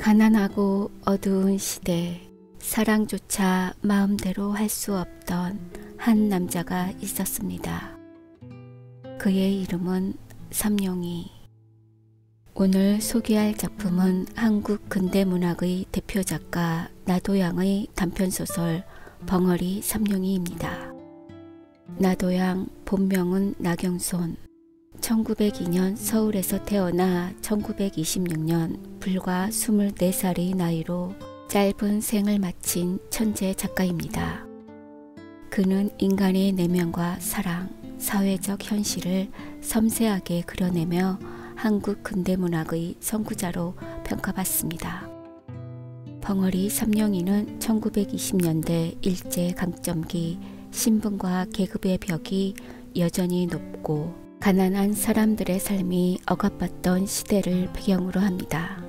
가난하고 어두운 시대, 사랑조차 마음대로 할 수 없던 한 남자가 있었습니다. 그의 이름은 삼룡이. 오늘 소개할 작품은 한국 근대문학의 대표 작가 나도양의 단편소설 벙어리 삼룡이입니다. 나도양 본명은 나경손. 1902년 서울에서 태어나 1926년 불과 24살의 나이로 짧은 생을 마친 천재 작가입니다. 그는 인간의 내면과 사랑, 사회적 현실을 섬세하게 그려내며 한국 근대문학의 선구자로 평가받습니다. 벙어리 삼룡이는 1920년대 일제강점기 신분과 계급의 벽이 여전히 높고 가난한 사람들의 삶이 억압받던 시대를 배경으로 합니다.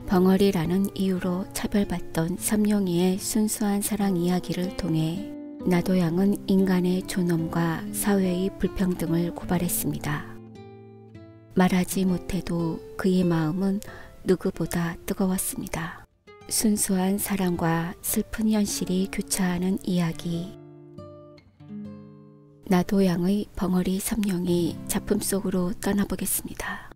벙어리라는 이유로 차별받던 삼룡이의 순수한 사랑 이야기를 통해 나도양은 인간의 존엄과 사회의 불평등을 고발했습니다. 말하지 못해도 그의 마음은 누구보다 뜨거웠습니다. 순수한 사랑과 슬픈 현실이 교차하는 이야기. 나도양의 벙어리 삼룡이 작품 속으로 떠나보겠습니다.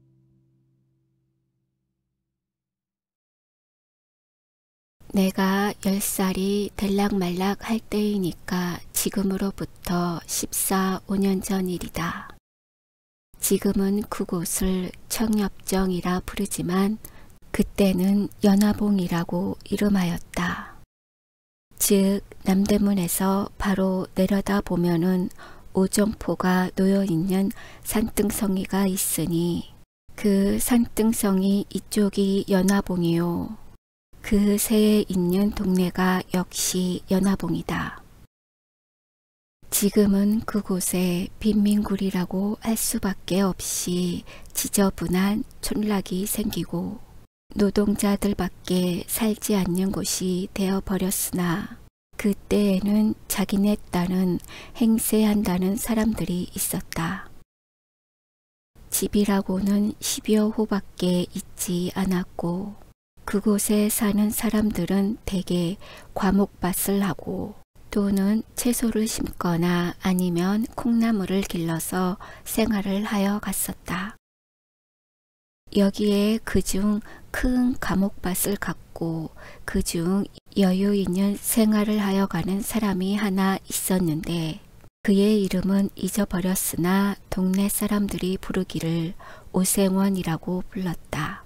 내가 10살이 될락말락 할 때이니까 지금으로부터 14, 15년 전 일이다. 지금은 그곳을 청엽정이라 부르지만 그때는 연화봉이라고 이름하였다. 즉 남대문에서 바로 내려다 보면은 오정포가 놓여있는 산등성이가 있으니 그 산등성이 이쪽이 연화봉이요. 그 새에 있는 동네가 역시 연화봉이다. 지금은 그곳에 빈민굴이라고 할 수밖에 없이 지저분한 촌락이 생기고 노동자들밖에 살지 않는 곳이 되어버렸으나 그때에는 자기네 딸은 행세한다는 사람들이 있었다. 집이라고는 10여 호밖에 있지 않았고 그곳에 사는 사람들은 대개 과목밭을 하고 또는 채소를 심거나 아니면 콩나물을 길러서 생활을 하여 갔었다. 여기에 그중 큰 과목밭을 갖고 그중 여유 있는 생활을 하여 가는 사람이 하나 있었는데 그의 이름은 잊어버렸으나 동네 사람들이 부르기를 오생원이라고 불렀다.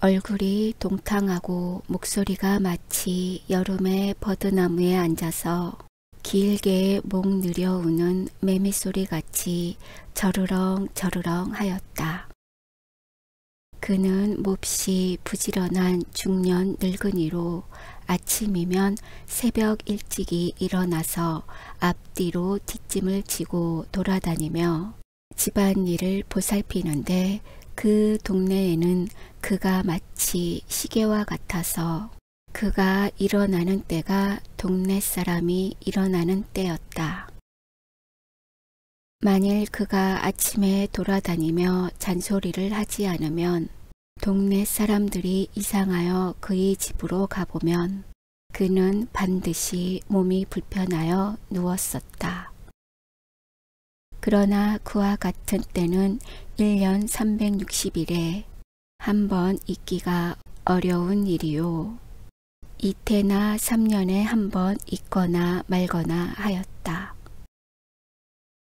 얼굴이 동탕하고 목소리가 마치 여름에 버드나무에 앉아서 길게 목 느려우는 매미소리 같이 저르렁 저르렁 하였다. 그는 몹시 부지런한 중년 늙은이로 아침이면 새벽 일찍이 일어나서 앞뒤로 뒷짐을 지고 돌아다니며 집안일을 보살피는데 그 동네에는 그가 마치 시계와 같아서 그가 일어나는 때가 동네 사람이 일어나는 때였다. 만일 그가 아침에 돌아다니며 잔소리를 하지 않으면 동네 사람들이 이상하여 그의 집으로 가보면 그는 반드시 몸이 불편하여 누웠었다. 그러나 그와 같은 때는 1년 360일에 한 번 있기가 어려운 일이요. 이태나 3년에 한 번 있거나 말거나 하였다.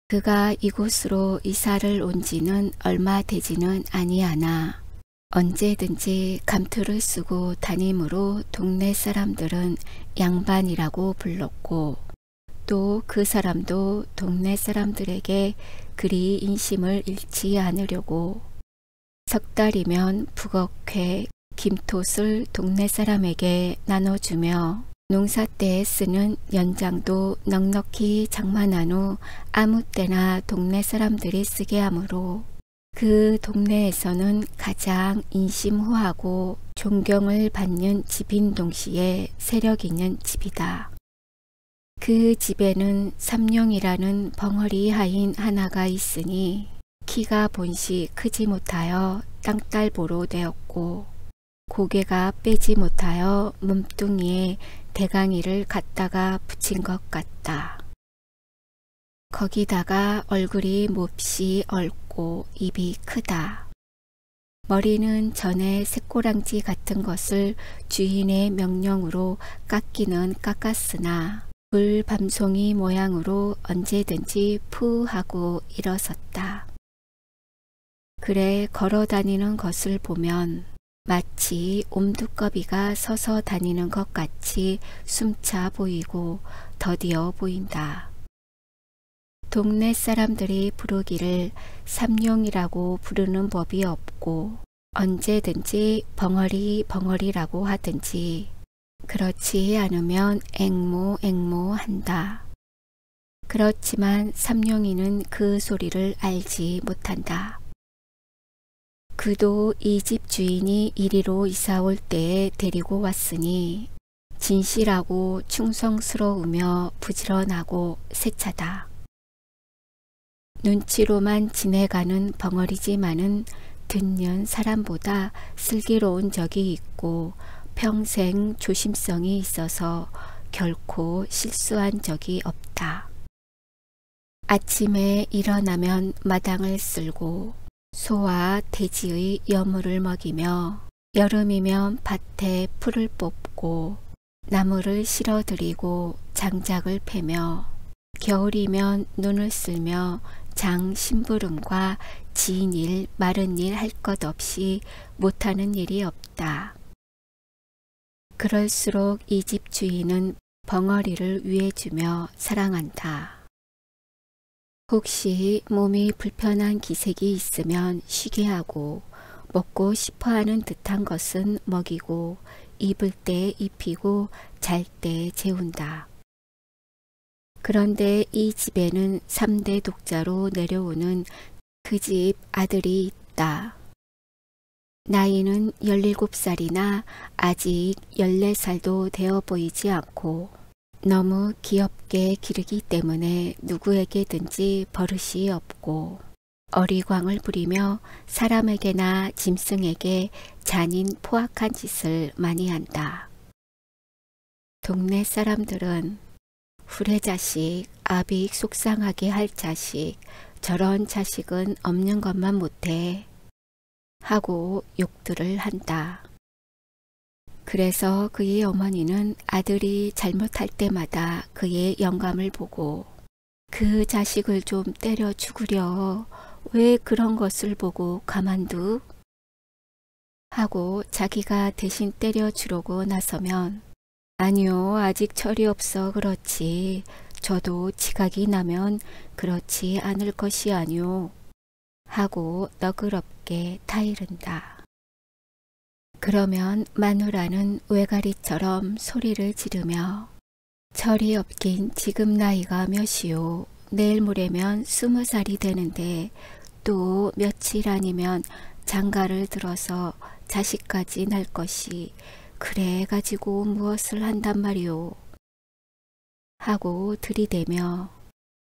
그가 이곳으로 이사를 온 지는 얼마 되지는 아니하나 언제든지 감투를 쓰고 다니므로 동네 사람들은 양반이라고 불렀고 또 그 사람도 동네 사람들에게 그리 인심을 잃지 않으려고 석 달이면 북어회, 김톳을 동네 사람에게 나눠주며 농사 때에 쓰는 연장도 넉넉히 장만한 후 아무 때나 동네 사람들이 쓰게 하므로 그 동네에서는 가장 인심후하고 존경을 받는 집인 동시에 세력 있는 집이다. 그 집에는 삼룡이라는 벙어리 하인 하나가 있으니 키가 본시 크지 못하여 땅딸보로 되었고 고개가 빼지 못하여 몸뚱이에 대강이를 갖다가 붙인 것 같다. 거기다가 얼굴이 몹시 얽고 입이 크다. 머리는 전에 새꼬랑지 같은 것을 주인의 명령으로 깎기는 깎았으나 불밤송이 모양으로 언제든지 푸 하고 일어섰다. 그래 걸어 다니는 것을 보면 마치 옴두꺼비가 서서 다니는 것 같이 숨차 보이고 더디어 보인다. 동네 사람들이 부르기를 삼룡이라고 부르는 법이 없고 언제든지 벙어리라고 하든지 그렇지 않으면 앵모 한다. 그렇지만 삼룡이는 그 소리를 알지 못한다. 그도 이 집 주인이 이리로 이사 올 때에 데리고 왔으니 진실하고 충성스러우며 부지런하고 세차다. 눈치로만 지내가는 벙어리지만은 듣는 사람보다 슬기로운 적이 있고 평생 조심성이 있어서 결코 실수한 적이 없다. 아침에 일어나면 마당을 쓸고 소와 돼지의 여물을 먹이며 여름이면 밭에 풀을 뽑고 나무를 실어들이고 장작을 패며 겨울이면 눈을 쓸며 장 심부름과 지인 일 마른 일 할 것 없이 못하는 일이 없다. 그럴수록 이 집 주인은 벙어리를 위해주며 사랑한다. 혹시 몸이 불편한 기색이 있으면 쉬게 하고 먹고 싶어하는 듯한 것은 먹이고 입을 때 입히고 잘 때 재운다. 그런데 이 집에는 3대 독자로 내려오는 그 집 아들이 있다. 나이는 17살이나 아직 14살도 되어 보이지 않고 너무 귀엽게 기르기 때문에 누구에게든지 버릇이 없고 어리광을 부리며 사람에게나 짐승에게 잔인 포악한 짓을 많이 한다. 동네 사람들은 후레자식, 아빅 속상하게 할 자식, 저런 자식은 없는 것만 못해 하고 욕들을 한다. 그래서 그의 어머니는 아들이 잘못할 때마다 그의 영감을 보고 그 자식을 좀 때려 죽으려 왜 그런 것을 보고 가만두? 하고 자기가 대신 때려 주려고 나서면 아니요 아직 철이 없어 그렇지 저도 지각이 나면 그렇지 않을 것이 아니오 하고 너그럽게 타이른다. 그러면 마누라는 외가리처럼 소리를 지르며 철이 없긴 지금 나이가 몇이오 내일 모레면 20살이 되는데 또 며칠 아니면 장가를 들어서 자식까지 낳을 것이 그래 가지고 무엇을 한단 말이오 하고 들이대며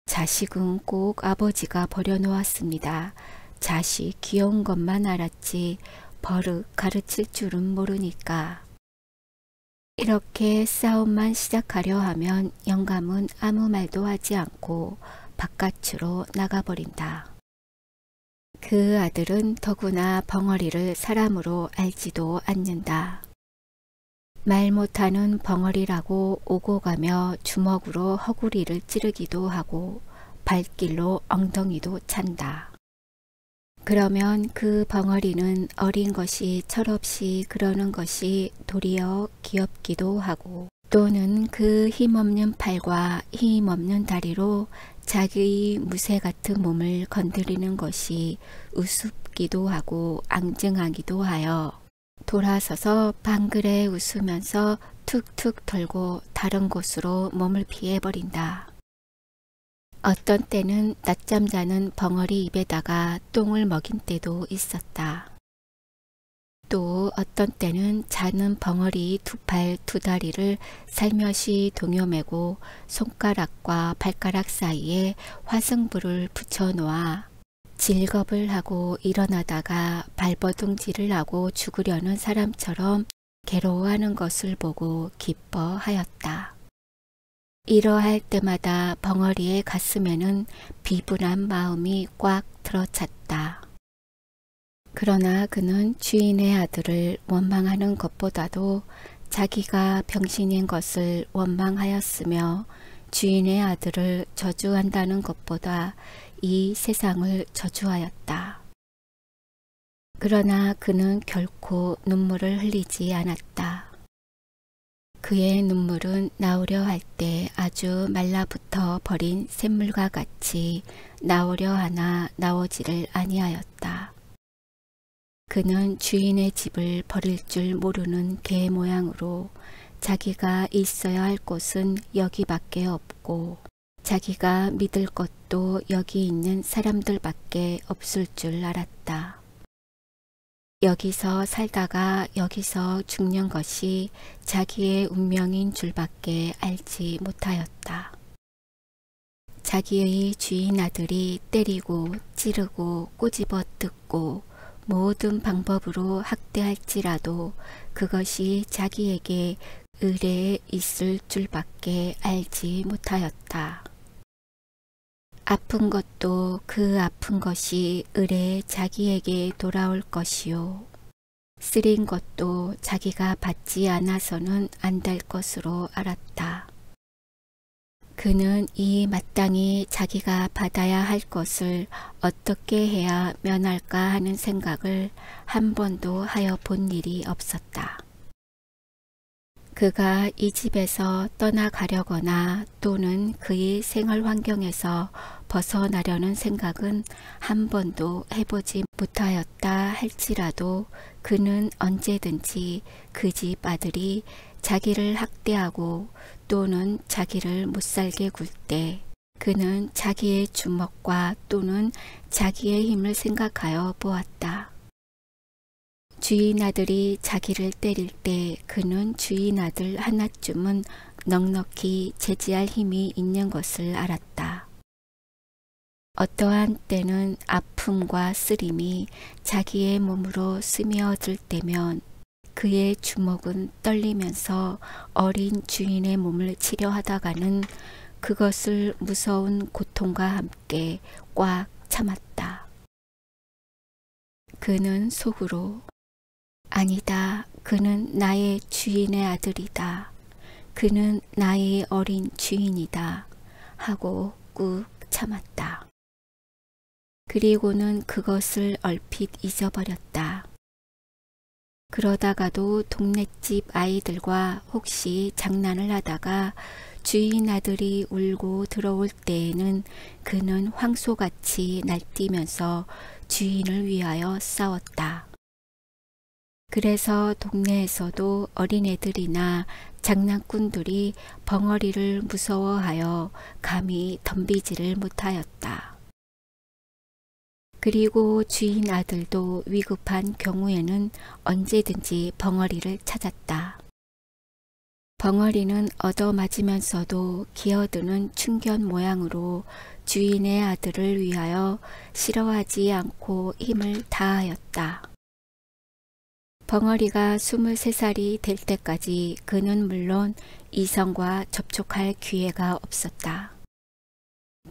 자식은 꼭 아버지가 버려놓았습니다. 자식 귀여운 것만 알았지 버릇 가르칠 줄은 모르니까. 이렇게 싸움만 시작하려 하면 영감은 아무 말도 하지 않고 바깥으로 나가버린다. 그 아들은 더구나 벙어리를 사람으로 알지도 않는다. 말 못하는 벙어리라고 오고 가며 주먹으로 허구리를 찌르기도 하고 발길로 엉덩이도 찬다. 그러면 그 벙어리는 어린 것이 철없이 그러는 것이 도리어 귀엽기도 하고 또는 그 힘없는 팔과 힘없는 다리로 자기의 무쇠 같은 몸을 건드리는 것이 우습기도 하고 앙증하기도 하여 돌아서서 방글에 웃으면서 툭툭 털고 다른 곳으로 몸을 피해버린다. 어떤 때는 낮잠 자는 벙어리 입에다가 똥을 먹인 때도 있었다. 또 어떤 때는 자는 벙어리 두 팔 두 다리를 살며시 동여매고 손가락과 발가락 사이에 화승불을 붙여 놓아 질겁을 하고 일어나다가 발버둥질을 하고 죽으려는 사람처럼 괴로워하는 것을 보고 기뻐하였다. 이러할 때마다 벙어리의 가슴에는 비분한 마음이 꽉 들어찼다. 그러나 그는 주인의 아들을 원망하는 것보다도 자기가 병신인 것을 원망하였으며 주인의 아들을 저주한다는 것보다 이 세상을 저주하였다. 그러나 그는 결코 눈물을 흘리지 않았다. 그의 눈물은 나오려 할 때 아주 말라붙어 버린 샘물과 같이 나오려 하나 나오지를 아니하였다. 그는 주인의 집을 버릴 줄 모르는 개 모양으로 자기가 있어야 할 곳은 여기밖에 없고 자기가 믿을 것도 여기 있는 사람들밖에 없을 줄 알았다. 여기서 살다가 여기서 죽는 것이 자기의 운명인 줄밖에 알지 못하였다. 자기의 주인 아들이 때리고 찌르고 꼬집어 뜯고 모든 방법으로 학대할지라도 그것이 자기에게 의뢰에 있을 줄밖에 알지 못하였다. 아픈 것도 그 아픈 것이 의뢰에 자기에게 돌아올 것이요. 쓰린 것도 자기가 받지 않아서는 안 될 것으로 알았다. 그는 이 마땅히 자기가 받아야 할 것을 어떻게 해야 면할까 하는 생각을 한 번도 하여 본 일이 없었다. 그가 이 집에서 떠나가려거나 또는 그의 생활 환경에서 벗어나려는 생각은 한 번도 해보지 못하였다 할지라도 그는 언제든지 그 집 아들이 자기를 학대하고 또는 자기를 못살게 굴 때 그는 자기의 주먹과 또는 자기의 힘을 생각하여 보았다. 주인 아들이 자기를 때릴 때 그는 주인 아들 하나쯤은 넉넉히 제지할 힘이 있는 것을 알았다. 어떠한 때는 아픔과 쓰림이 자기의 몸으로 스며들 때면 그의 주먹은 떨리면서 어린 주인의 몸을 치료하다가는 그것을 무서운 고통과 함께 꽉 참았다. 그는 속으로 아니다. 그는 나의 주인의 아들이다. 그는 나의 어린 주인이다. 하고 꾹 참았다. 그리고는 그것을 얼핏 잊어버렸다. 그러다가도 동네집 아이들과 혹시 장난을 하다가 주인 아들이 울고 들어올 때에는 그는 황소같이 날뛰면서 주인을 위하여 싸웠다. 그래서 동네에서도 어린애들이나 장난꾼들이 벙어리를 무서워하여 감히 덤비지를 못하였다. 그리고 주인 아들도 위급한 경우에는 언제든지 벙어리를 찾았다. 벙어리는 얻어맞으면서도 기어드는 충견 모양으로 주인의 아들을 위하여 싫어하지 않고 힘을 다하였다. 벙어리가 23살이 될 때까지 그는 물론 이성과 접촉할 기회가 없었다.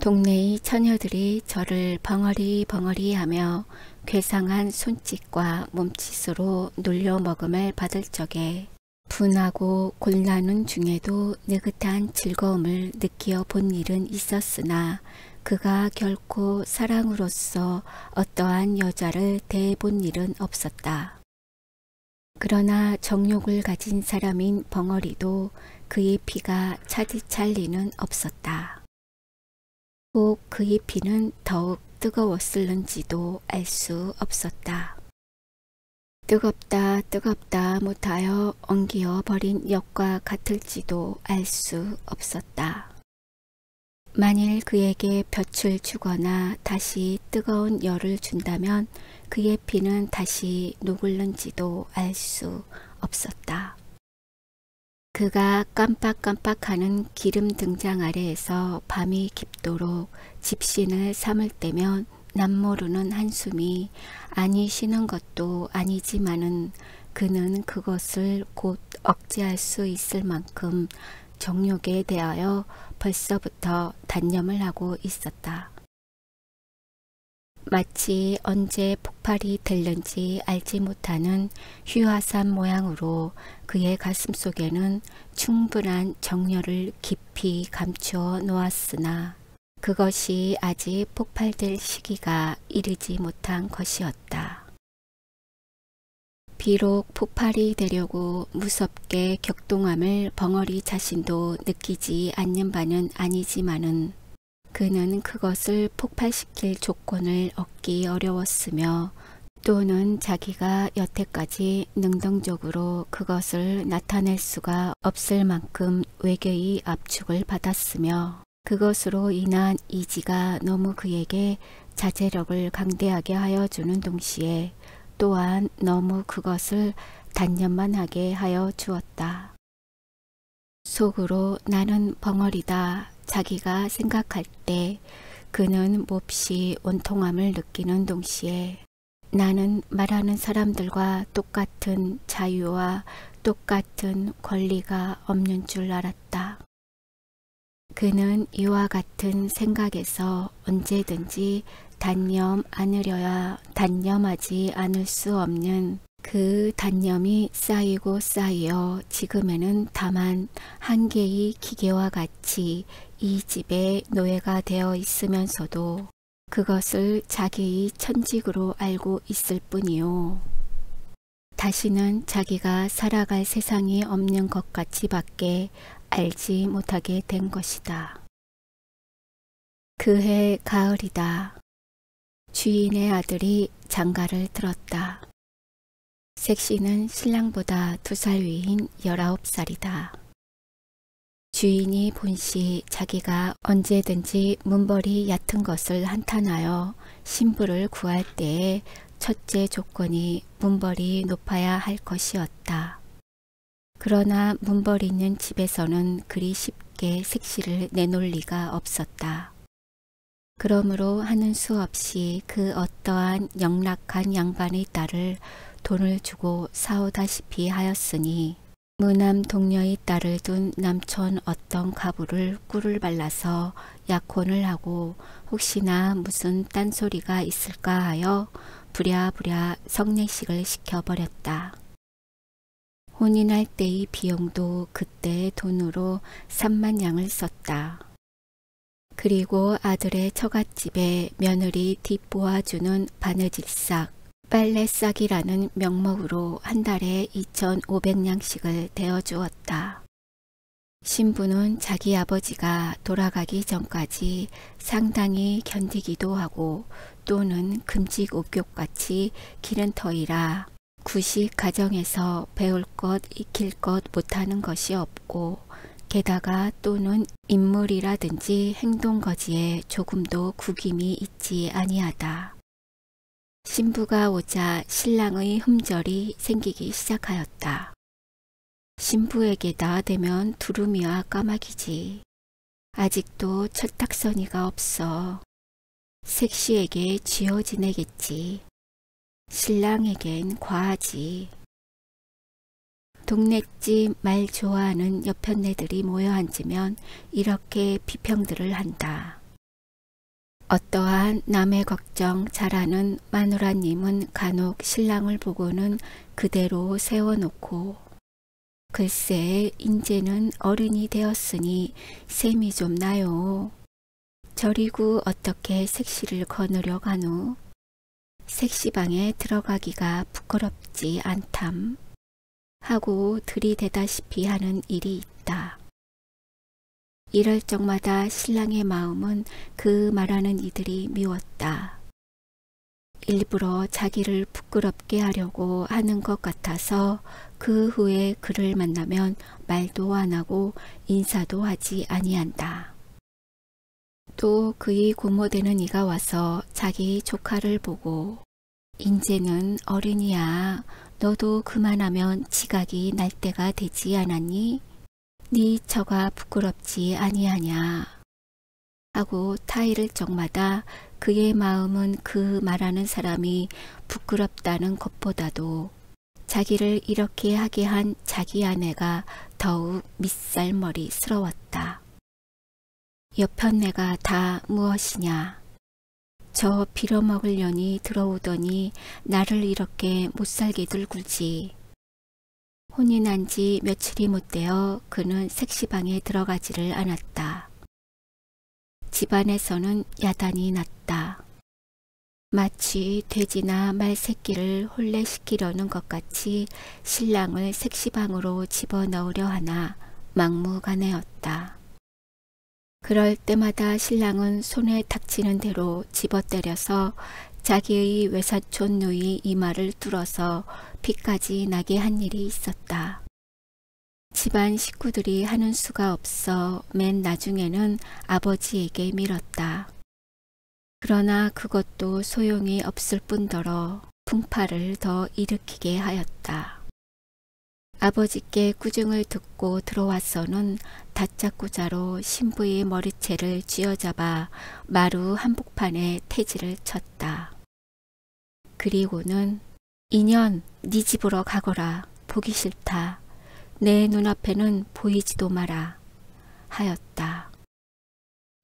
동네의 처녀들이 저를 벙어리 벙어리 하며 괴상한 손짓과 몸짓으로 놀려먹음을 받을 적에 분하고 곤란한 중에도 느긋한 즐거움을 느끼어 본 일은 있었으나 그가 결코 사랑으로서 어떠한 여자를 대해본 일은 없었다. 그러나 정욕을 가진 사람인 벙어리도 그의 피가 차디 찰 리는 없었다. 꼭 그의 피는 더욱 뜨거웠을는지도 알 수 없었다. 뜨겁다 뜨겁다 못하여 엉기어 버린 엿과 같을지도 알 수 없었다. 만일 그에게 볕을 주거나 다시 뜨거운 열을 준다면 그의 피는 다시 녹을는지도 알 수 없었다. 그가 깜빡깜빡하는 기름 등장 아래에서 밤이 깊도록 집신을 삼을 때면 남모르는 한숨이 아니 쉬는 것도 아니지만은 그는 그것을 곧 억제할 수 있을 만큼 정욕에 대하여 벌써부터 단념을 하고 있었다. 마치 언제 폭발이 될는지 알지 못하는 휘화산 모양으로 그의 가슴속에는 충분한 정열을 깊이 감추어 놓았으나 그것이 아직 폭발될 시기가 이르지 못한 것이었다. 비록 폭발이 되려고 무섭게 격동함을 벙어리 자신도 느끼지 않는 바는 아니지만은 그는 그것을 폭발시킬 조건을 얻기 어려웠으며 또는 자기가 여태까지 능동적으로 그것을 나타낼 수가 없을 만큼 외계의 압축을 받았으며 그것으로 인한 이지가 너무 그에게 자제력을 강대하게 하여 주는 동시에 또한 너무 그것을 단념만 하게 하여 주었다. 속으로 나는 벙어리다 자기가 생각할 때 그는 몹시 원통함을 느끼는 동시에 나는 말하는 사람들과 똑같은 자유와 똑같은 권리가 없는 줄 알았다. 그는 이와 같은 생각에서 언제든지 단념 않으려야 단념하지 않을 수 없는 그 단념이 쌓이고 쌓여 지금에는 다만 한 개의 기계와 같이 이 집의 노예가 되어 있으면서도 그것을 자기의 천직으로 알고 있을 뿐이요. 다시는 자기가 살아갈 세상이 없는 것 같이 밖에 알지 못하게 된 것이다. 그해 가을이다. 주인의 아들이 장가를 들었다. 색시는 신랑보다 2살 위인 19살이다. 주인이 본시 자기가 언제든지 문벌이 얕은 것을 한탄하여 신부를 구할 때에 첫째 조건이 문벌이 높아야 할 것이었다. 그러나 문벌이 있는 집에서는 그리 쉽게 색시를 내놓을 리가 없었다. 그러므로 하는 수 없이 그 어떠한 영락한 양반의 딸을 돈을 주고 사오다시피 하였으니 무남 동녀의 딸을 둔 남촌 어떤 가부를 꿀을 발라서 약혼을 하고 혹시나 무슨 딴소리가 있을까 하여 부랴부랴 성례식을 시켜버렸다. 혼인할 때의 비용도 그때의 돈으로 3만냥을 썼다. 그리고 아들의 처갓집에 며느리 뒷보아주는 바느질싹, 빨래싹이라는 명목으로 한 달에 2,500냥씩을 대어주었다. 신부는 자기 아버지가 돌아가기 전까지 상당히 견디기도 하고 또는 금직옥욕같이 기른 터이라 구식 가정에서 배울 것 익힐 것 못하는 것이 없고 게다가 또는 인물이라든지 행동거지에 조금도 구김이 있지 아니하다. 신부가 오자 신랑의 흠절이 생기기 시작하였다. 신부에게다 대면 두루미와 까마귀지. 아직도 철딱서니가 없어. 색시에게 쥐어 지내겠지. 신랑에겐 과하지. 동네집 말 좋아하는 여편네들이 모여 앉으면 이렇게 비평들을 한다. 어떠한 남의 걱정 잘하는 마누라님은 간혹 신랑을 보고는 그대로 세워놓고 글쎄 인제는 어른이 되었으니 셈이 좀 나요. 저리고 어떻게 색시를 거느려 가누. 색시방에 들어가기가 부끄럽지 않담. 하고 들이대다시피 하는 일이 있다. 이럴 적마다 신랑의 마음은 그 말하는 이들이 미웠다. 일부러 자기를 부끄럽게 하려고 하는 것 같아서 그 후에 그를 만나면 말도 안 하고 인사도 하지 아니한다. 또 그의 고모되는 이가 와서 자기 조카를 보고 인제는 어른이야. 너도 그만하면 지각이 날 때가 되지 않았니? 네 처가 부끄럽지 아니하냐? 하고 타이를 적마다 그의 마음은 그 말하는 사람이 부끄럽다는 것보다도 자기를 이렇게 하게 한 자기 아내가 더욱 밑살머리스러웠다. 여편네가 다 무엇이냐. 저 빌어먹을 년이 들어오더니 나를 이렇게 못살게들 굴지. 혼이 난 지 며칠이 못되어 그는 색시방에 들어가지를 않았다. 집안에서는 야단이 났다. 마치 돼지나 말 새끼를 혼례시키려는 것 같이 신랑을 색시방으로 집어넣으려 하나 막무가내였다. 그럴 때마다 신랑은 손에 닥치는 대로 집어때려서 자기의 외사촌 누이 이마를 뚫어서 피까지 나게 한 일이 있었다. 집안 식구들이 하는 수가 없어 맨 나중에는 아버지에게 밀었다. 그러나 그것도 소용이 없을 뿐더러 풍파를 더 일으키게 하였다. 아버지께 꾸중을 듣고 들어와서는 다짜고짜로 신부의 머리채를 쥐어잡아 마루 한복판에 태지를 쳤다. 그리고는 이년 네 집으로 가거라. 보기 싫다. 내 눈앞에는 보이지도 마라 하였다.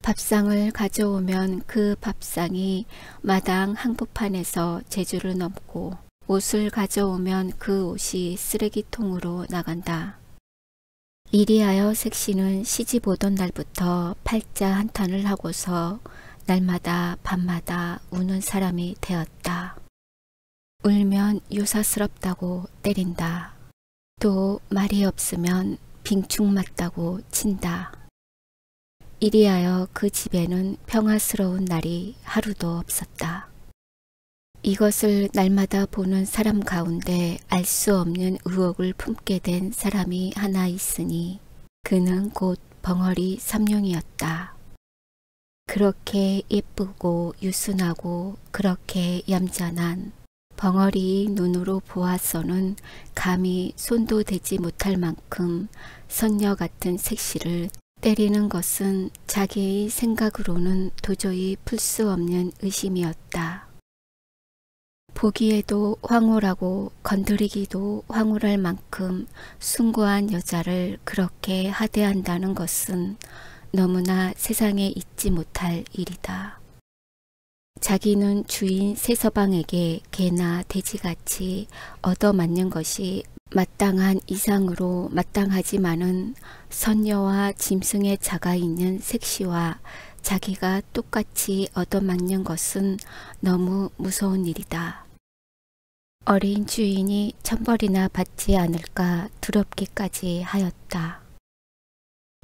밥상을 가져오면 그 밥상이 마당 한복판에서 제주를 넘고 옷을 가져오면 그 옷이 쓰레기통으로 나간다. 이리하여 색시는 시집 오던 날부터 팔자 한탄을 하고서 날마다 밤마다 우는 사람이 되었다. 울면 요사스럽다고 때린다. 또 말이 없으면 빙축 맞다고 친다. 이리하여 그 집에는 평화스러운 날이 하루도 없었다. 이것을 날마다 보는 사람 가운데 알 수 없는 의혹을 품게 된 사람이 하나 있으니 그는 곧 벙어리 삼룡이었다. 그렇게 예쁘고 유순하고 그렇게 얌전한 벙어리의 눈으로 보아서는 감히 손도 대지 못할 만큼 선녀 같은 색시를 때리는 것은 자기의 생각으로는 도저히 풀 수 없는 의심이었다. 보기에도 황홀하고 건드리기도 황홀할 만큼 숭고한 여자를 그렇게 하대한다는 것은 너무나 세상에 있지 못할 일이다. 자기는 주인 세서방에게 개나 돼지같이 얻어맞는 것이 마땅한 이상으로 마땅하지만은 선녀와 짐승의 자가 있는 색시와 자기가 똑같이 얻어맞는 것은 너무 무서운 일이다. 어린 주인이 천벌이나 받지 않을까 두렵기까지 하였다.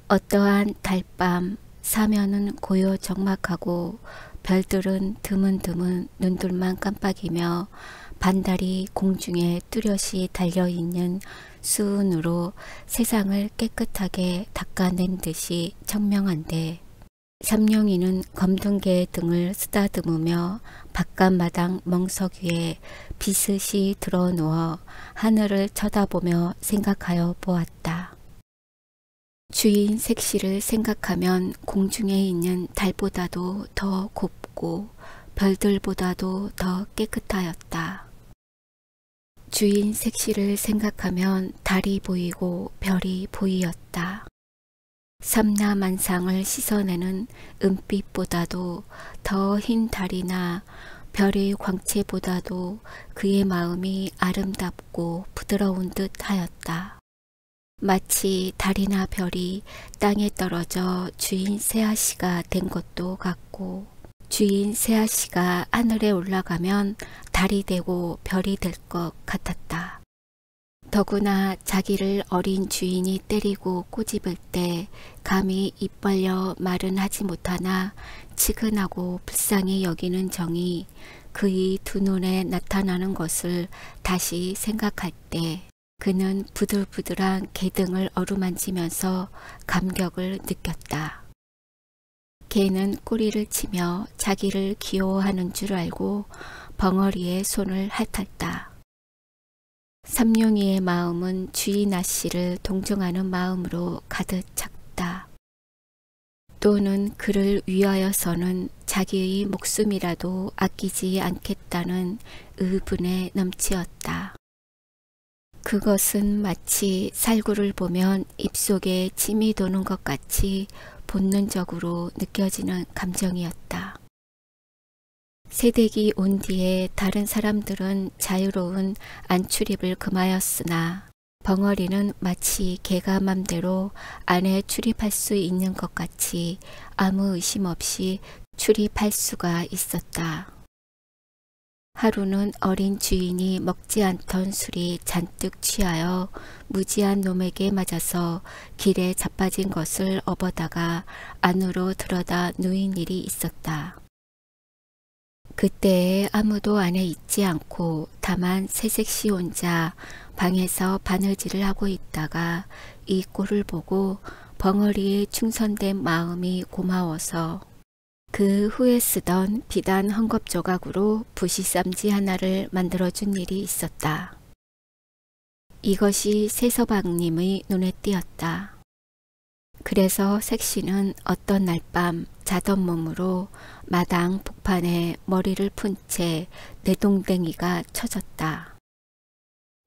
어떠한 달밤 사면은 고요 적막하고 별들은 드문드문 눈둘만 깜빡이며 반달이 공중에 뚜렷이 달려있는 수은으로 세상을 깨끗하게 닦아낸 듯이 청명한데 삼룡이는 검둥개 등을 쓰다듬으며 바깥마당 멍석 위에 비스시 드러누워 하늘을 쳐다보며 생각하여 보았다. 주인 색시를 생각하면 공중에 있는 달보다도 더 곱고 별들보다도 더 깨끗하였다. 주인 색시를 생각하면 달이 보이고 별이 보이었다. 삼라만상을 씻어내는 은빛보다도 더 흰 달이나 별의 광채보다도 그의 마음이 아름답고 부드러운 듯 하였다. 마치 달이나 별이 땅에 떨어져 주인 새아씨가 된 것도 같고 주인 새아씨가 하늘에 올라가면 달이 되고 별이 될 것 같았다. 더구나 자기를 어린 주인이 때리고 꼬집을 때 감히 입 벌려 말은 하지 못하나 치근하고 불쌍히 여기는 정이 그의 두 눈에 나타나는 것을 다시 생각할 때 그는 부들부들한 개등을 어루만지면서 감격을 느꼈다. 개는 꼬리를 치며 자기를 귀여워하는 줄 알고 벙어리에 손을 핥았다. 삼룡이의 마음은 주인 아씨를 동정하는 마음으로 가득 찼다. 또는 그를 위하여서는 자기의 목숨이라도 아끼지 않겠다는 의분에 넘치었다. 그것은 마치 살구를 보면 입속에 침이 도는 것 같이 본능적으로 느껴지는 감정이었다. 새댁이 온 뒤에 다른 사람들은 자유로운 안출입을 금하였으나 벙어리는 마치 개가 맘대로 안에 출입할 수 있는 것 같이 아무 의심 없이 출입할 수가 있었다. 하루는 어린 주인이 먹지 않던 술이 잔뜩 취하여 무지한 놈에게 맞아서 길에 자빠진 것을 업어다가 안으로 들어다 누인 일이 있었다. 그때에 아무도 안에 있지 않고 다만 새색시 혼자 방에서 바느질을 하고 있다가 이 꼴을 보고 벙어리의 충선된 마음이 고마워서 그 후에 쓰던 비단 헝겊 조각으로 부시쌈지 하나를 만들어준 일이 있었다. 이것이 새서방님의 눈에 띄었다. 그래서 색시는 어떤 날 밤 자던 몸으로 마당 복판에 머리를 푼 채 내동댕이가 쳐졌다.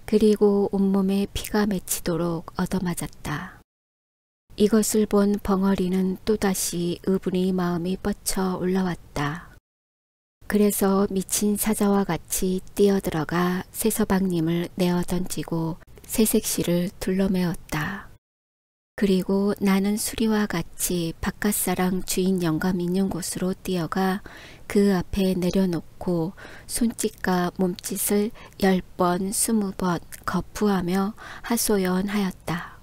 그리고 온몸에 피가 맺히도록 얻어맞았다. 이것을 본 벙어리는 또다시 의분의 마음이 뻗쳐 올라왔다. 그래서 미친 사자와 같이 뛰어들어가 새서방님을 내어 던지고 새색시를 둘러매었다. 그리고 나는 수리와 같이 바깥사랑 주인 영감 있는 곳으로 뛰어가 그 앞에 내려놓고 손짓과 몸짓을 10번, 20번 거푸하며 하소연하였다.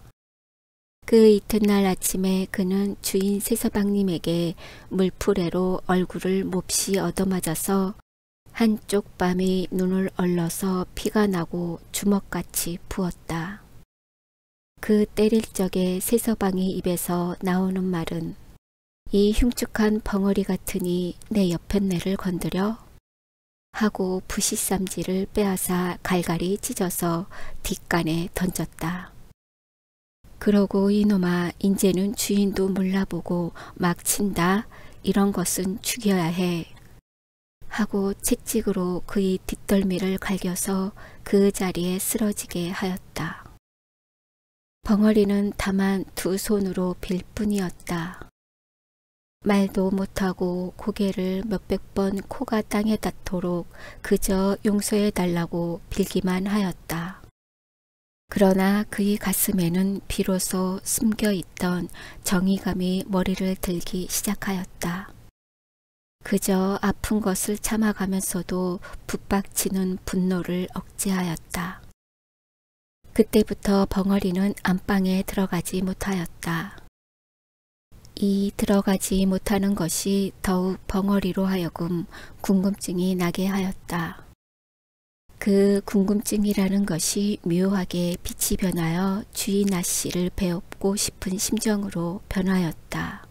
그 이튿날 아침에 그는 주인 새서방님에게 물풀애로 얼굴을 몹시 얻어맞아서 한쪽 뺨이 눈을 얼러서 피가 나고 주먹같이 부었다. 그 때릴 적에 새서방의 입에서 나오는 말은 이 흉측한 벙어리 같으니 내 옆편내를 건드려? 하고 부시쌈지를 빼앗아 갈갈이 찢어서 뒷간에 던졌다. 그러고 이놈아 인제는 주인도 몰라보고 막 친다. 이런 것은 죽여야 해. 하고 채찍으로 그의 뒷덜미를 갈겨서 그 자리에 쓰러지게 하였다. 벙어리는 다만 두 손으로 빌 뿐이었다. 말도 못하고 고개를 몇백 번 코가 땅에 닿도록 그저 용서해달라고 빌기만 하였다. 그러나 그의 가슴에는 비로소 숨겨있던 정의감이 머리를 들기 시작하였다. 그저 아픈 것을 참아가면서도 붙박치는 분노를 억제하였다. 그때부터 벙어리는 안방에 들어가지 못하였다. 이 들어가지 못하는 것이 더욱 벙어리로 하여금 궁금증이 나게 하였다. 그 궁금증이라는 것이 묘하게 빛이 변하여 주인 아씨를 배웁고 싶은 심정으로 변하였다.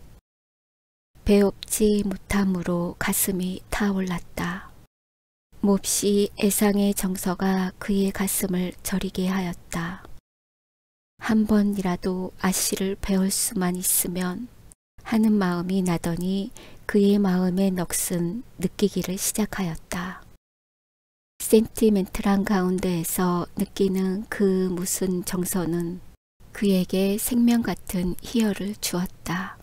배웁지 못함으로 가슴이 타올랐다. 몹시 애상의 정서가 그의 가슴을 저리게 하였다. 한 번이라도 아씨를 배울 수만 있으면 하는 마음이 나더니 그의 마음의 넋은 느끼기를 시작하였다. 센티멘틀한 가운데에서 느끼는 그 무슨 정서는 그에게 생명 같은 희열을 주었다.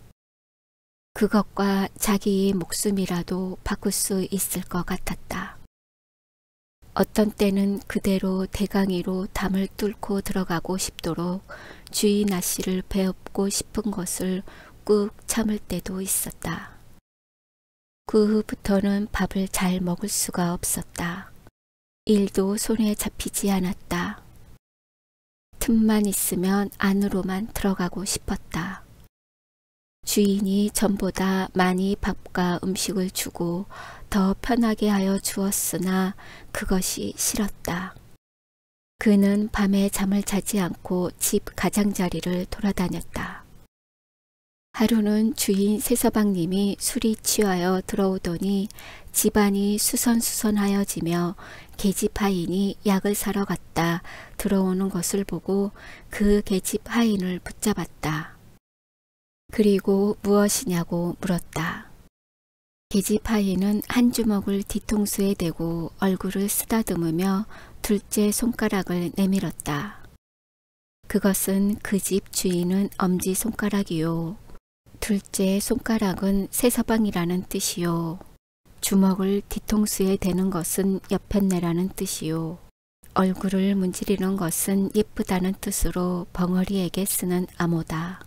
그것과 자기의 목숨이라도 바꿀 수 있을 것 같았다. 어떤 때는 그대로 대강이로 담을 뚫고 들어가고 싶도록 주인 아씨를 배웁고 싶은 것을 꾹 참을 때도 있었다. 그 후부터는 밥을 잘 먹을 수가 없었다. 일도 손에 잡히지 않았다. 틈만 있으면 안으로만 들어가고 싶었다. 주인이 전보다 많이 밥과 음식을 주고 더 편하게 하여 주었으나 그것이 싫었다. 그는 밤에 잠을 자지 않고 집 가장자리를 돌아다녔다. 하루는 주인 새서방님이 술이 취하여 들어오더니 집안이 수선수선하여지며 계집 하인이 약을 사러 갔다 들어오는 것을 보고 그 계집 하인을 붙잡았다. 그리고 무엇이냐고 물었다. 계집아이는 한 주먹을 뒤통수에 대고 얼굴을 쓰다듬으며 둘째 손가락을 내밀었다. 그것은 그 집 주인은 엄지손가락이요. 둘째 손가락은 새서방이라는 뜻이요. 주먹을 뒤통수에 대는 것은 여편네라는 뜻이요. 얼굴을 문지르는 것은 예쁘다는 뜻으로 벙어리에게 쓰는 암호다.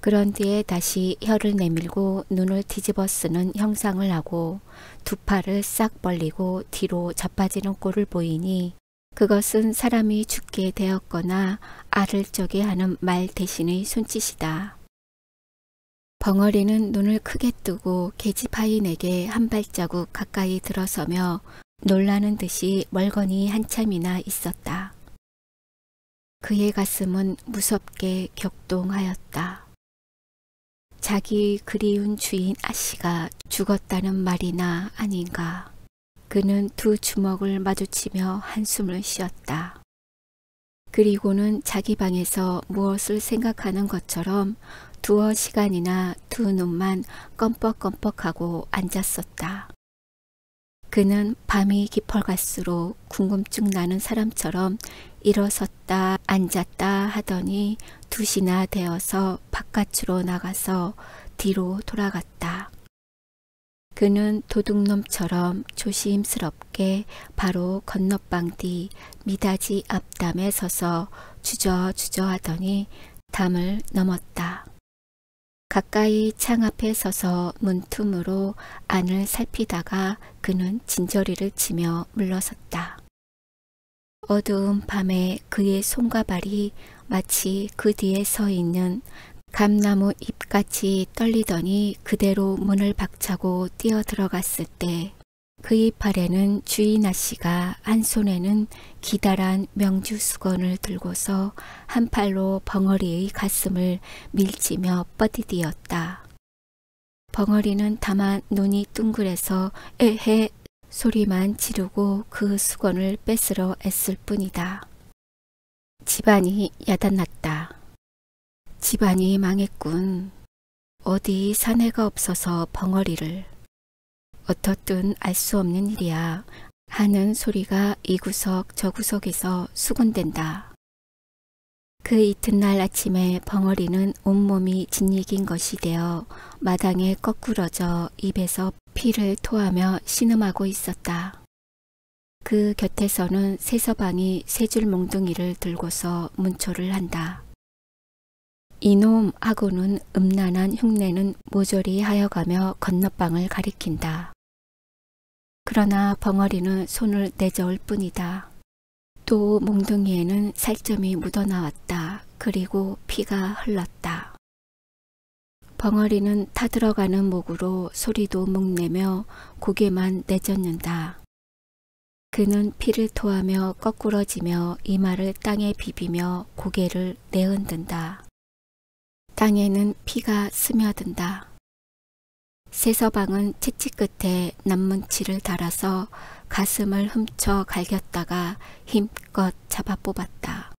그런 뒤에 다시 혀를 내밀고 눈을 뒤집어 쓰는 형상을 하고 두 팔을 싹 벌리고 뒤로 자빠지는 꼴을 보이니 그것은 사람이 죽게 되었거나 알을 쪼게 하는 말 대신의 손짓이다. 벙어리는 눈을 크게 뜨고 계집아이에게 한 발자국 가까이 들어서며 놀라는 듯이 멀거니 한참이나 있었다. 그의 가슴은 무섭게 격동하였다. 자기 그리운 주인 아씨가 죽었다는 말이나 아닌가. 그는 두 주먹을 마주치며 한숨을 쉬었다. 그리고는 자기 방에서 무엇을 생각하는 것처럼 두어 시간이나 두 눈만 껌뻑껌뻑하고 앉았었다. 그는 밤이 깊어갈수록 궁금증 나는 사람처럼 일어섰다 앉았다 하더니 2시나 되어서 바깥으로 나가서 뒤로 돌아갔다. 그는 도둑놈처럼 조심스럽게 바로 건너방 뒤 미닫이 앞담에 서서 주저주저 하더니 담을 넘었다. 가까이 창 앞에 서서 문틈으로 안을 살피다가 그는 진저리를 치며 물러섰다. 어두운 밤에 그의 손과 발이 마치 그 뒤에 서 있는 감나무 잎같이 떨리더니 그대로 문을 박차고 뛰어 들어갔을 때 그의 팔에는 주인 아씨가 한 손에는 기다란 명주 수건을 들고서 한 팔로 벙어리의 가슴을 밀치며 뻗디디었다. 벙어리는 다만 눈이 둥그래서 에헤 소리만 지르고 그 수건을 뺏으러 애쓸 뿐이다. 집안이 야단났다. 집안이 망했군. 어디 사내가 없어서 벙어리를. 어떻든 알 수 없는 일이야 하는 소리가 이 구석 저 구석에서 수군댄다. 그 이튿날 아침에 벙어리는 온몸이 짓이긴 것이 되어 마당에 거꾸러져 입에서 피를 토하며 신음하고 있었다. 그 곁에서는 새서방이 세 줄 몽둥이를 들고서 문초를 한다. 이놈 하고는 음란한 흉내는 모조리 하여가며 건너방을 가리킨다. 그러나 벙어리는 손을 내저을 뿐이다. 또 몽둥이에는 살점이 묻어나왔다. 그리고 피가 흘렀다. 벙어리는 타들어가는 목으로 소리도 묵내며 고개만 내젓는다. 그는 피를 토하며 거꾸러지며 이마를 땅에 비비며 고개를 내흔든다. 땅에는 피가 스며든다. 새서방은 채찍 끝에 남문치를 달아서 가슴을 훔쳐 갈겼다가 힘껏 잡아 뽑았다.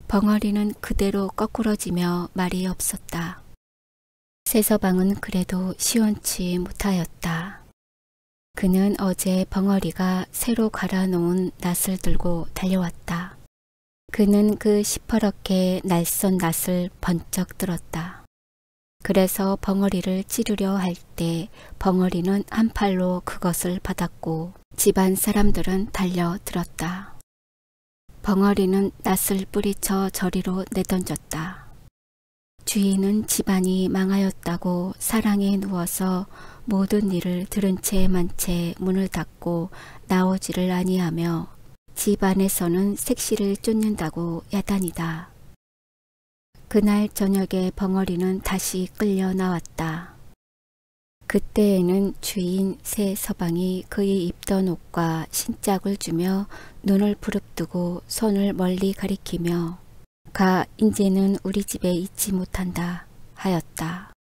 벙어리는 그대로 거꾸러지며 말이 없었다. 새서방은 그래도 시원치 못하였다. 그는 어제 벙어리가 새로 갈아놓은 낫을 들고 달려왔다. 그는 그 시퍼렇게 날선 낫을 번쩍 들었다. 그래서 벙어리를 찌르려 할 때 벙어리는 한 팔로 그것을 받았고 집안 사람들은 달려들었다. 벙어리는 낫을 뿌리쳐 저리로 내던졌다. 주인은 집안이 망하였다고 사랑에 누워서 모든 일을 들은 채 만 채 문을 닫고 나오지를 아니하며 집 안에서는 색시를 쫓는다고 야단이다. 그날 저녁에 벙어리는 다시 끌려 나왔다. 그때에는 주인 새서방이 그의 입던 옷과 신짝을 주며 눈을 부릅뜨고 손을 멀리 가리키며 가 인제는 우리 집에 있지 못한다 하였다.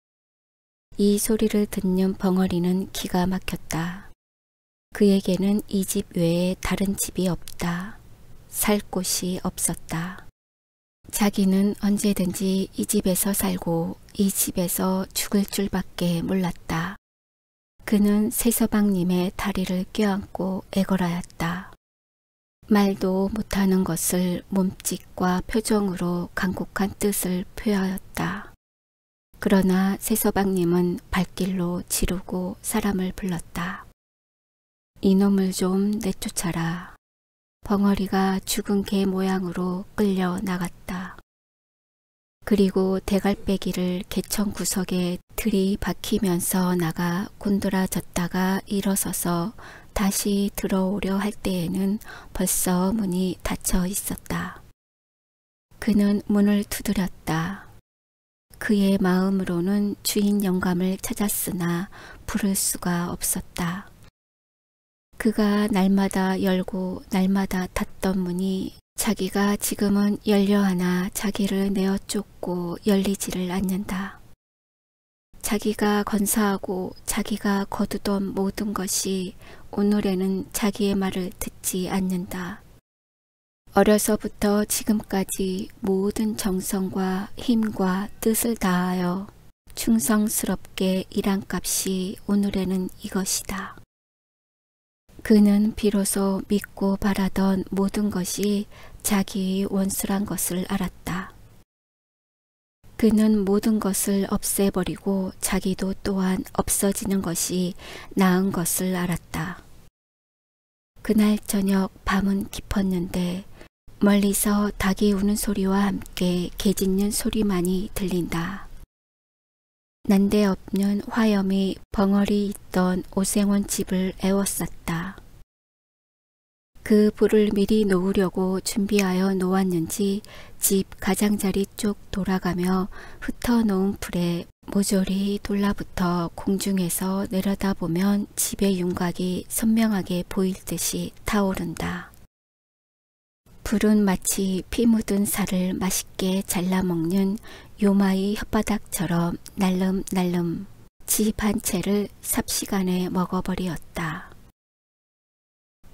이 소리를 듣는 벙어리는 기가 막혔다. 그에게는 이 집 외에 다른 집이 없다. 살 곳이 없었다. 자기는 언제든지 이 집에서 살고 이 집에서 죽을 줄밖에 몰랐다. 그는 세서방님의 다리를 껴안고 애걸하였다. 말도 못하는 것을 몸짓과 표정으로 간곡한 뜻을 표하였다. 그러나 세서방님은 발길로 지르고 사람을 불렀다. 이놈을 좀 내쫓아라. 벙어리가 죽은 개 모양으로 끌려 나갔다. 그리고 대갈배기를 개천 구석에 들이박히면서 나가 곤드라졌다가 일어서서 다시 들어오려 할 때에는 벌써 문이 닫혀 있었다. 그는 문을 두드렸다. 그의 마음으로는 주인 영감을 찾았으나 부를 수가 없었다. 그가 날마다 열고 날마다 닫던 문이 자기가 지금은 열려하나 자기를 내어 쫓고 열리지를 않는다. 자기가 건사하고 자기가 거두던 모든 것이 오늘에는 자기의 말을 듣지 않는다. 어려서부터 지금까지 모든 정성과 힘과 뜻을 다하여 충성스럽게 일한 값이 오늘에는 이것이다. 그는 비로소 믿고 바라던 모든 것이 자기의 원수란 것을 알았다. 그는 모든 것을 없애버리고 자기도 또한 없어지는 것이 나은 것을 알았다. 그날 저녁 밤은 깊었는데 멀리서 닭이 우는 소리와 함께 개 짖는 소리만이 들린다. 난데없는 화염이 벙어리 있던 오생원 집을 애워쌌다. 그 불을 미리 놓으려고 준비하여 놓았는지 집 가장자리 쪽 돌아가며 흩어놓은 불에 모조리 돌라붙어 공중에서 내려다보면 집의 윤곽이 선명하게 보일 듯이 타오른다. 불은 마치 피 묻은 살을 맛있게 잘라먹는 요마의 혓바닥처럼 날름날름 집 한 채를 삽시간에 먹어버리었다.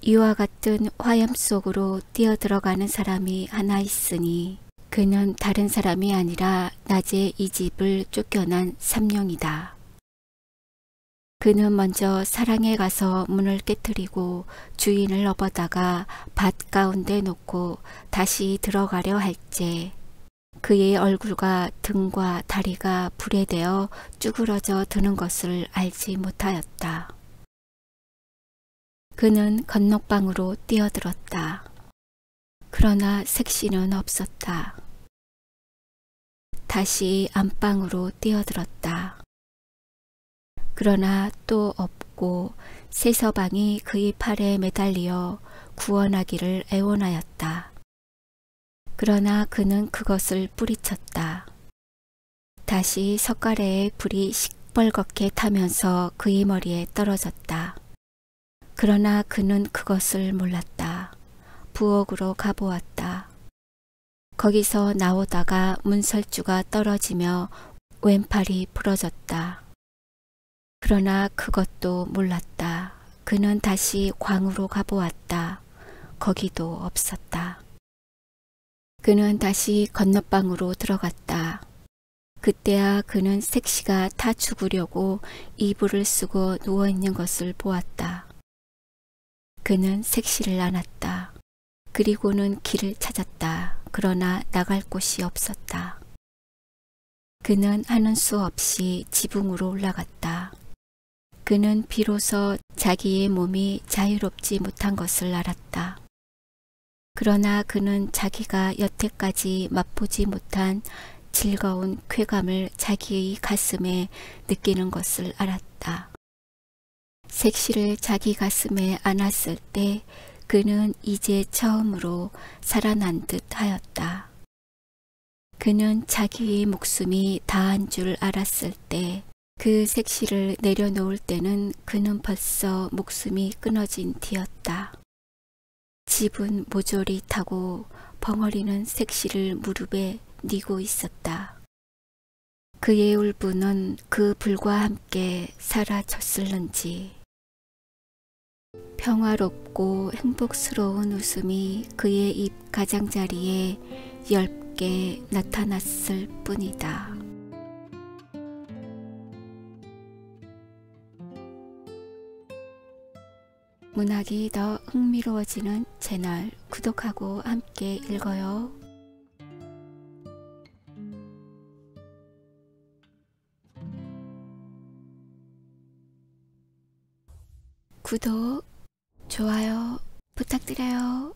이와 같은 화염 속으로 뛰어들어가는 사람이 하나 있으니 그는 다른 사람이 아니라 낮에 이 집을 쫓겨난 삼룡이다. 그는 먼저 사랑에 가서 문을 깨트리고 주인을 업어다가 밭 가운데 놓고 다시 들어가려 할제 그의 얼굴과 등과 다리가 불에 대어 쭈그러져 드는 것을 알지 못하였다. 그는 건너방으로 뛰어들었다. 그러나 색시는 없었다. 다시 안방으로 뛰어들었다. 그러나 또 없고 세서방이 그의 팔에 매달리어 구원하기를 애원하였다. 그러나 그는 그것을 뿌리쳤다. 다시 석가래의 불이 시뻘겋게 타면서 그의 머리에 떨어졌다. 그러나 그는 그것을 몰랐다. 부엌으로 가보았다. 거기서 나오다가 문설주가 떨어지며 왼팔이 부러졌다. 그러나 그것도 몰랐다. 그는 다시 광으로 가보았다. 거기도 없었다. 그는 다시 건너방으로 들어갔다. 그때야 그는 색시가 타 죽으려고 이불을 쓰고 누워있는 것을 보았다. 그는 색시를 안았다. 그리고는 길을 찾았다. 그러나 나갈 곳이 없었다. 그는 하는 수 없이 지붕으로 올라갔다. 그는 비로소 자기의 몸이 자유롭지 못한 것을 알았다. 그러나 그는 자기가 여태까지 맛보지 못한 즐거운 쾌감을 자기의 가슴에 느끼는 것을 알았다. 색시를 자기 가슴에 안았을 때 그는 이제 처음으로 살아난 듯 하였다. 그는 자기의 목숨이 다한 줄 알았을 때 그 색시를 내려놓을 때는 그는 벌써 목숨이 끊어진 뒤였다. 집은 모조리 타고 벙어리는 색시를 무릎에 니고 있었다. 그의 울분은 그 불과 함께 사라졌을는지 평화롭고 행복스러운 웃음이 그의 입 가장자리에 우리에게 나타났을 뿐이다. 문학이 더 흥미로워지는 채널 구독하고 함께 읽어요. 구독, 좋아요 부탁드려요.